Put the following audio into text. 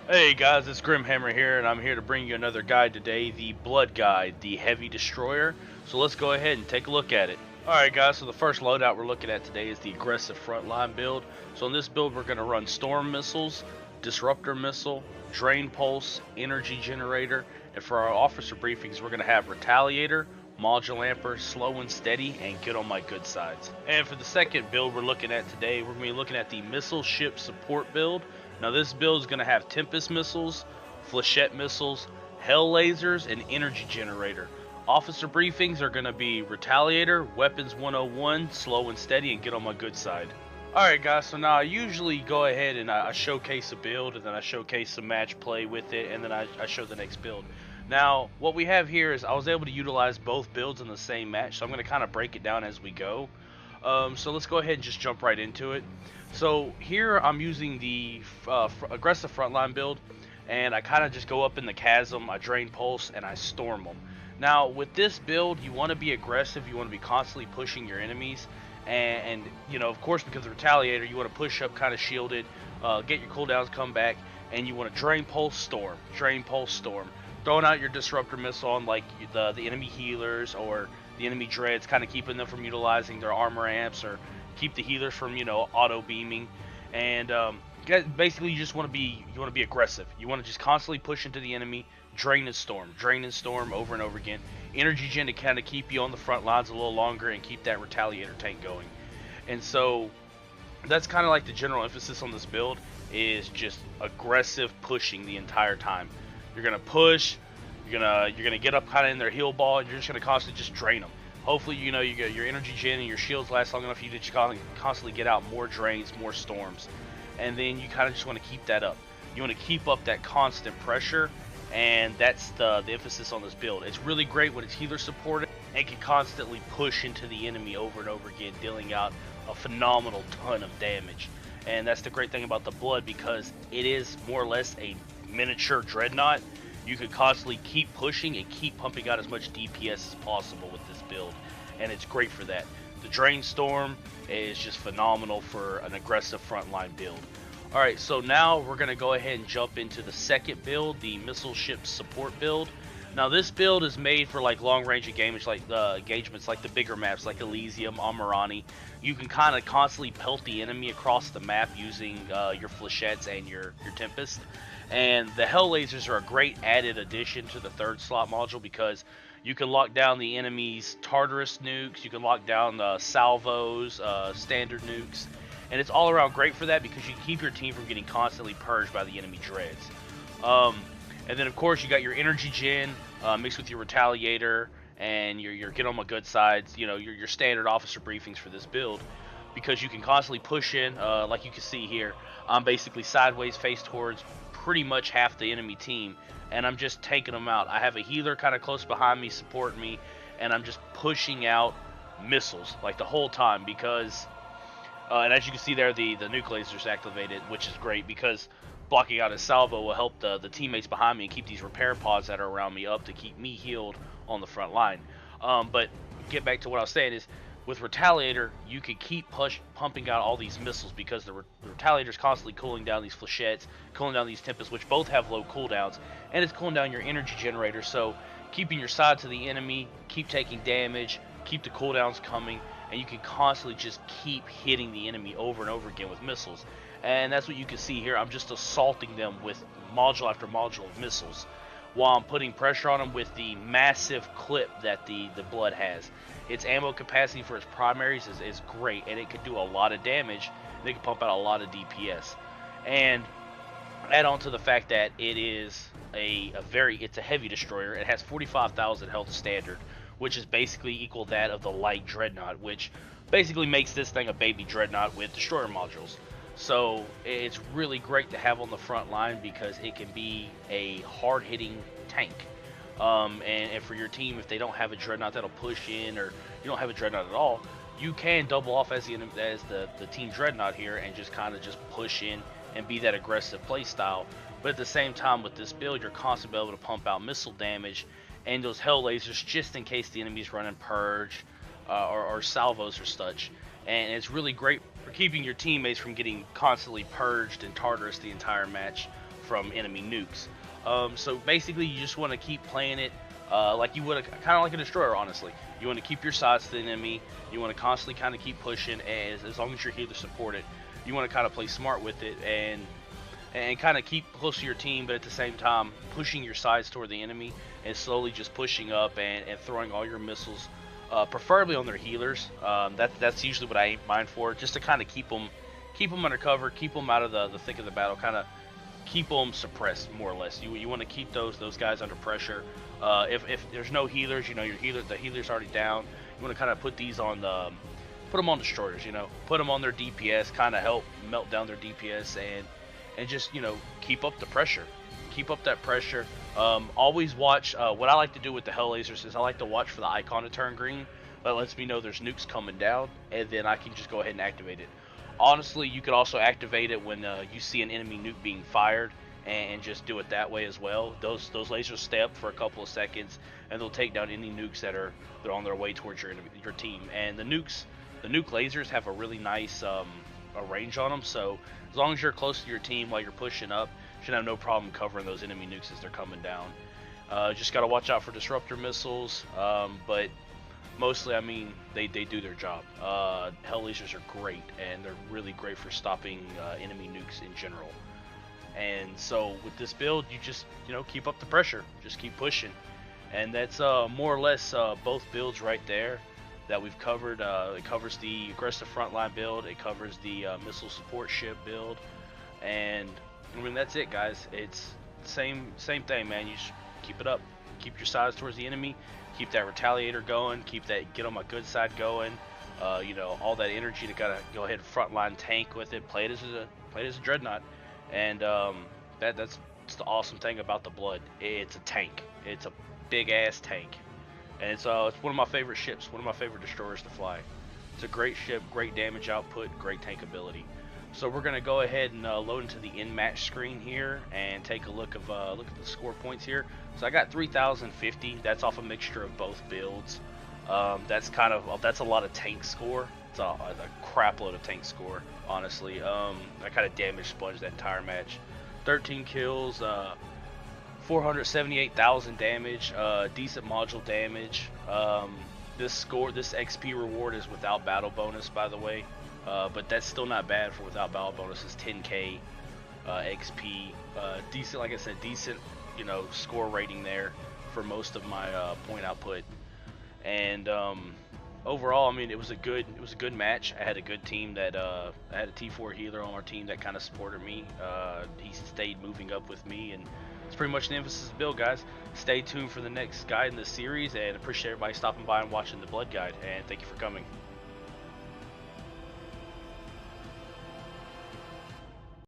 Hey guys, it's Grimhammer here, and I'm here to bring you another guide today, the Blood Guide, the Heavy Destroyer. So let's go ahead and take a look at it. Alright guys, so the first loadout we're looking at today is the Aggressive Frontline build. So in this build we're going to run Storm Missiles, Disruptor Missile, Drain Pulse, Energy Generator, and for our officer briefings we're going to have Retaliator, Modulamper, Slow and Steady, and Get on My Good Sides. And for the second build we're looking at today, we're going to be looking at the Missile Ship Support build. Now this build is going to have Tempest missiles, Flechette missiles, Hell lasers, and Energy Generator. Officer briefings are going to be Retaliator, Weapons 101, Slow and Steady, and Get on My Good Side. Alright guys, so now I usually go ahead and I showcase a build, and then I showcase some match play with it, and then I show the next build. Now, what we have here is I was able to utilize both builds in the same match, so I'm going to kind of break it down as we go. So let's go ahead and just jump right into it. So here I'm using the aggressive frontline build, and I kind of just go up in the chasm, I drain pulse, and I storm them. Now with this build, you want to be aggressive, you want to be constantly pushing your enemies, and you know, of course, because of Retaliator, you want to push up kind of shielded, get your cooldowns, come back, and you want to drain pulse, storm, throwing out your disruptor missile on like the enemy healers or the enemy dreads, kind of keeping them from utilizing their armor amps, or keep the healers from, you know, auto beaming. And basically you just want to be aggressive. You want to just constantly push into the enemy, drain and storm over and over again. Energy gen to kind of keep you on the front lines a little longer and keep that Retaliator tank going. And so that's kind of like the general emphasis on this build, is just aggressive pushing the entire time. You're gonna push, you're gonna get up kind of in their heal ball, and you're just gonna constantly just drain them. Hopefully, you know, you get your energy gen and your shields last long enough for you to just constantly get out more drains, more storms, and then you kind of just want to keep that up. You want to keep up that constant pressure, and that's the emphasis on this build. It's really great when it's healer supported and can constantly push into the enemy over and over again, dealing out a phenomenal ton of damage. And that's the great thing about the Blood, because it is more or less a miniature dreadnought. You can constantly keep pushing and keep pumping out as much DPS as possible with this build, and it's great for that. The Drain Storm is just phenomenal for an aggressive frontline build. Alright, so now we're going to go ahead and jump into the second build, the Missile Ship Support build. Now this build is made for like long range engagements, like the bigger maps like Elysium, Amarani. You can kind of constantly pelt the enemy across the map using your Flechettes and your Tempest. And the Hell lasers are a great added addition to the third slot module, because you can lock down the enemy's Tartarus nukes, you can lock down the salvos, standard nukes, and it's all around great for that because you can keep your team from getting constantly purged by the enemy dreads. And then of course you got your energy gen mixed with your Retaliator and your Get on My Good Sides, you know, your standard officer briefings for this build, because you can constantly push in, like you can see here. I'm basically sideways face towards pretty much half the enemy team, and I'm just taking them out. I have a healer kind of close behind me supporting me, and I'm just pushing out missiles like the whole time, because and as you can see there, the nuke laser is activated, which is great because blocking out a salvo will help the teammates behind me and keep these repair pods that are around me up to keep me healed on the front line. But get back to what I was saying is, with Retaliator, you can keep pumping out all these missiles, because the Retaliator is constantly cooling down these Flechettes, cooling down these Tempests, which both have low cooldowns, and it's cooling down your energy generator, so keeping your side to the enemy, keep taking damage, keep the cooldowns coming, and you can constantly just keep hitting the enemy over and over again with missiles. And that's what you can see here. I'm just assaulting them with module after module of missiles, while I'm putting pressure on them with the massive clip that the Blood has. Its ammo capacity for its primaries is great, and it can do a lot of damage, and it can pump out a lot of DPS. And add on to the fact that it is it's a heavy destroyer. It has 45,000 health standard, which is basically equal that of the light dreadnought, which basically makes this thing a baby dreadnought with destroyer modules. So it's really great to have on the front line, because it can be a hard-hitting tank. And for your team, if they don't have a dreadnought that'll push in, or you don't have a dreadnought at all, you can double off as the team dreadnought here and just kind of just push in and be that aggressive play style. But at the same time, with this build, you're constantly able to pump out missile damage and those Hell lasers just in case the enemy's running Purge or salvos or such. And it's really great for keeping your teammates from getting constantly purged and Tartarus the entire match from enemy nukes. So basically, you just want to keep playing it like you would, kind of like a destroyer. Honestly, you want to keep your sides to the enemy. You want to constantly kind of keep pushing, as long as your healers support it. You want to kind of play smart with it and kind of keep close to your team, but at the same time pushing your sides toward the enemy and slowly just pushing up and throwing all your missiles, preferably on their healers. That's usually what I aim mine for, just to kind of keep them under cover, keep them out of the thick of the battle, kind of keep them suppressed more or less. You want to keep those guys under pressure. If there's no healers, the healer's already down. You want to kind of put these on put them on destroyers. Put them on their DPS, kind of help melt down their DPS and just keep up the pressure. Keep up that pressure. Always watch. What I like to do with the Hell Lasers is I like to watch for the icon to turn green. That lets me know there's nukes coming down, and then I can just go ahead and activate it. Honestly, you could also activate it when you see an enemy nuke being fired, and just do it that way as well. Those lasers stay up for a couple of seconds, and they'll take down any nukes they're on their way towards your team. And the nuke lasers have a really nice a range on them, so as long as you're close to your team while you're pushing up, you should have no problem covering those enemy nukes as they're coming down. Just got to watch out for disruptor missiles, but mostly, I mean, they do their job. Hell lasers are great, and they're really great for stopping enemy nukes in general. And so with this build, you just keep up the pressure, just keep pushing, and that's more or less both builds right there that we've covered. It covers the aggressive frontline build, it covers the missile support ship build, and I mean that's it, guys. It's same thing, man. You just keep it up, keep your sides towards the enemy, keep that retaliator going, keep that get on my good side going. All that energy to gotta go ahead and frontline tank with it. Play it as a dreadnought, and that's the awesome thing about the Blood. It's a tank. It's a big ass tank. And it's one of my favorite ships, one of my favorite destroyers to fly. It's a great ship, great damage output, great tank ability. So we're gonna go ahead and load into the in-match screen here and take a look at the score points here. So I got 3,050. That's off a mixture of both builds. That's a lot of tank score. It's a crap load of tank score, honestly. I kind of damage sponged that entire match. 13 kills. 478,000 damage, decent module damage. This XP reward is without battle bonus, by the way, but that's still not bad for without battle bonus. It's 10k XP, decent, like I said, decent, score rating there for most of my point output. And overall, I mean, it was a good match. I had a good team that I had a T4 healer on our team that kind of supported me. He stayed moving up with me, and it's pretty much the emphasis of the build, guys. Stay tuned for the next guide in the series, and appreciate everybody stopping by and watching the Blood Guide, and thank you for coming.